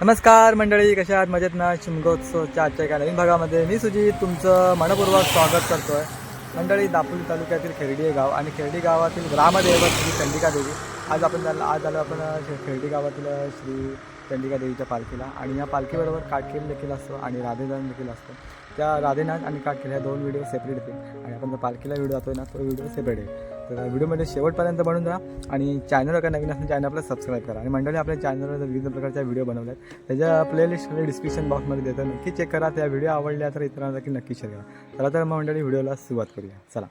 नमस्कार मंडळी, कशा आहात? मजेत ना? शिमगोत्सवच्या आजच्या एका नवीन भागामध्ये मी सुजित तुमचं मनपूर्वक स्वागत करतो आहे. मंडळी, दापोली तालुक्यातील खेर्डी हे गाव आणि खेर्डी गावातील ग्रामदैवत श्री चंडिका देवी. आज आलो आपण खेर्डी गावातील श्री चंडिका देवीच्या पालखीला. आणि या पालखीबरोबर काटखेल देखील असतो आणि राधेनाथ देखील असतो. त्या राधेनाथ आणि काटखेल ह्या दोन व्हिडिओ सेपरेट येतील आणि आपण जो पालखीला व्हिडिओ जातो ना, तो व्हिडिओ सेपरेट आहे. तर व्हिडिओमध्ये शेवटपर्यंत बनून जा आणि चॅनलवर का नवीन असेल चॅनल आपलं सबस्क्राईब करा. आणि मंडळी, आपल्या चॅनलवर विविध प्रकारच्या व्हिडिओ बनवले आहेत, त्याच्या प्लेलिस्ट डिस्क्रिप्शन बॉक्समध्ये देतो, नक्की चेक करा. त्या व्हिडिओ आवडल्या तर इतरांना देखील नक्की शेअर करा. चला तर मग मंडळी, व्हिडिओला सुरुवात करूया. चला.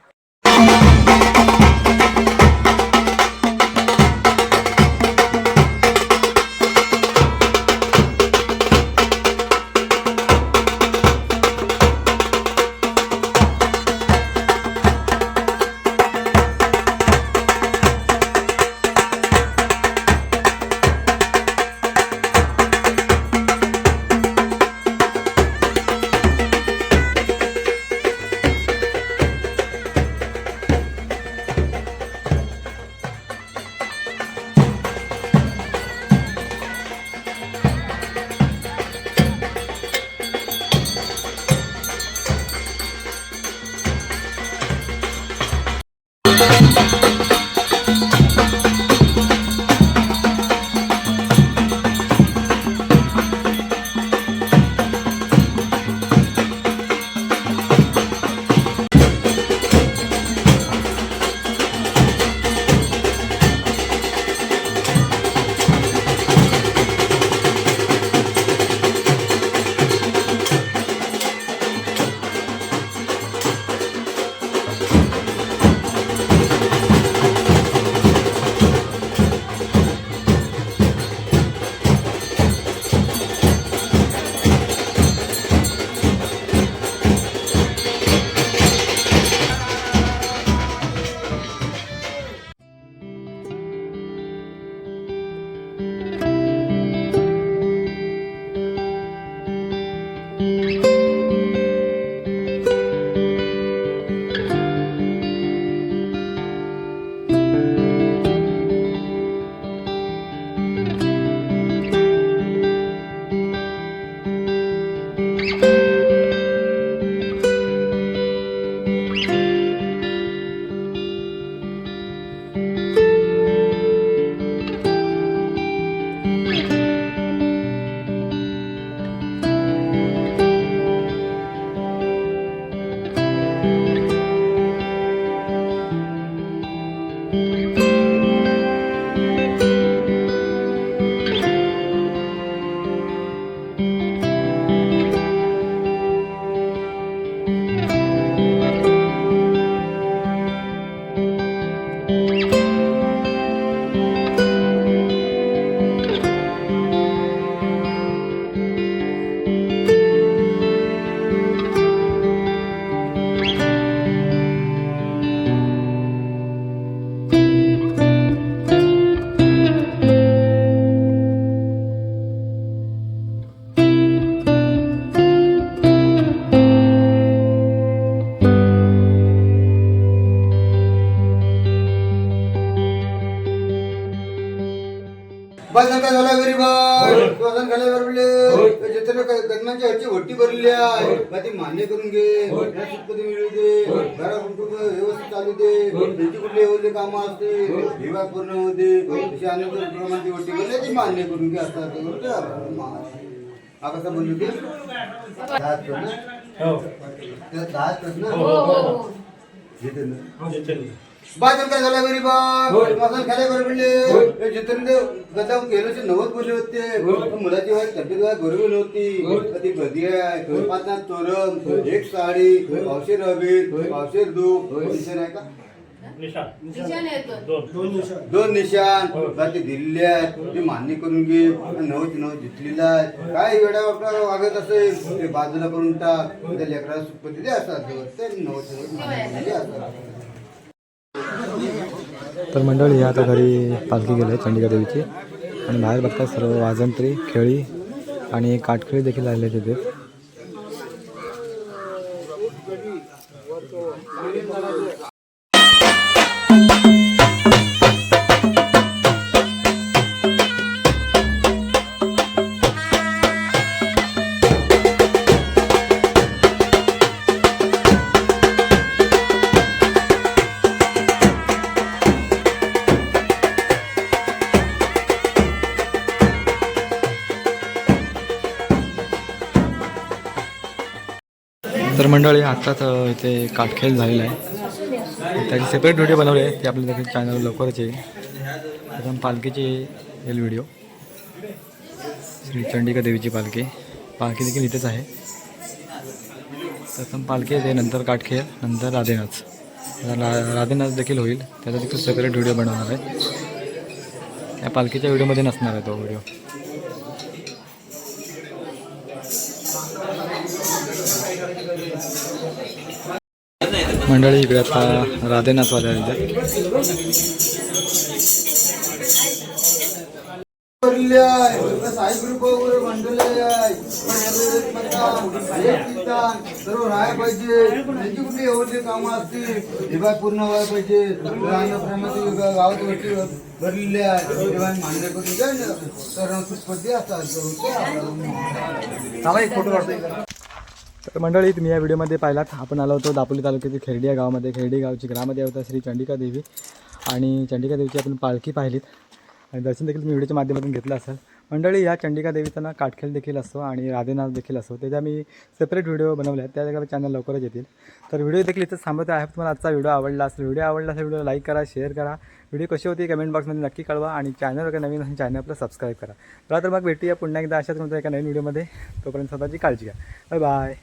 बाजार काय झाला गरीबाई बाजार खाली भरले जिथे गजमांच्या हरची वट्टी भरली आहे मग ती मान्य करून घे सुटपती मिळू दे घरा कुटुंब व्यवस्थित चालू दे त्यांची कुठली एवढे कामं असते विवाह पूर्ण होते तशी अनेक प्रमाणाची वट्टी भरली ती मान्य करून घे असतात. कसं बोलू ते 10 प्रश्न बाजार काय झाला गरीबाई बाजार खाली भरले जिथे गदा गेलो 90 बोलले होते मुलाची वाईट तब्येत वाईट बरोबर नव्हती ती बदी आहे 5 तोरम 1 साडी औषध अबीर औषध दूध निशाण आहे का दोन निशाण ते दिलेले आहेत ते मान्य करून घे. 9 जितलेला आहे काय वेळा आपला वागत असेल ते बाजूला करून टाक त्या लेकराला सुटपती ते असतात ते 9 असतात. तर मंडळी, आता घरी पालखी गेली आहे चंडिका देवीची आणि बाहेर बघता सर्व वाजंत्री, खेळी आणि काटखेळी देखील आलेले तिथे. मंडळी आत्ताच इथे काटखेळ झालेला आहे, त्याची सेपरेट व्हिडिओ बनवले आहे, ते आपल्या देखील चॅनल लवकरच येईल. प्रथम पालखीची येईल व्हिडिओ, श्री चंडिका देवीची पालखी देखील इथेच आहे. प्रथम पालखी येते, नंतर काटखेळ, नंतर राधेनाच. राधेनाच देखील होईल, त्याचा देखील सेपरेट व्हिडिओ बनवणार आहे. त्या पालखीच्या व्हिडिओमध्ये नसणार आहे तो व्हिडिओ. मंडळी इकडे आता राधेनाच वाले साई ग्रुप वगैरे मंडळी आहे, सर्व राहायला पाहिजे. त्यांची कुठे एवढे कामं असतील, विभाग पूर्ण व्हायला पाहिजे. अन्नप्रेमाचे गावात वरती भरलेले आहे, विभाग मान्य करून द्या. तर सुस्पर्धी असतात. एक फोटो काढतो. तर मंडळी, तुम्ही या व्हिडिओमध्ये पाहिलात, आपण आलो होतो दापोली तालुक्यातील खेरडी या गावामध्ये. खेरडी गावची ग्रामदेवता श्री चंडिका देवी, आणि चंडिका देवीची आपण पालखी पाहिलीत आणि दर्शन देखील तुम्ही व्हिडिओच्या माध्यमातून घेतलं असेल. मंडळी, या चंडिका देवीचा ना काटखेळ देखील असतो आणि राधेनाथ देखील असतो, त्याच्या मी सेपरेट व्हिडिओ बनवले आहेत, त्या चॅनल लवकरच येतील. तर व्हिडिओ देखील इथं थांबवतो आहे. तुम्हाला आजचा व्हिडिओ आवडला असेल, व्हिडिओ लाईक करा, शेअर करा. व्हिडिओ कशी होती कमेंट बॉक्समध्ये नक्की कळवा, आणि चॅनलवर काही नवीन असेल चॅनल आपलं सबस्क्राईब करा. तर मग भेटूया पुन्हा एकदा अशाच म्हणतो एका नवीन व्हिडिओमध्ये. तोपर्यंत स्वतःची काळजी घ्या. Bye bye.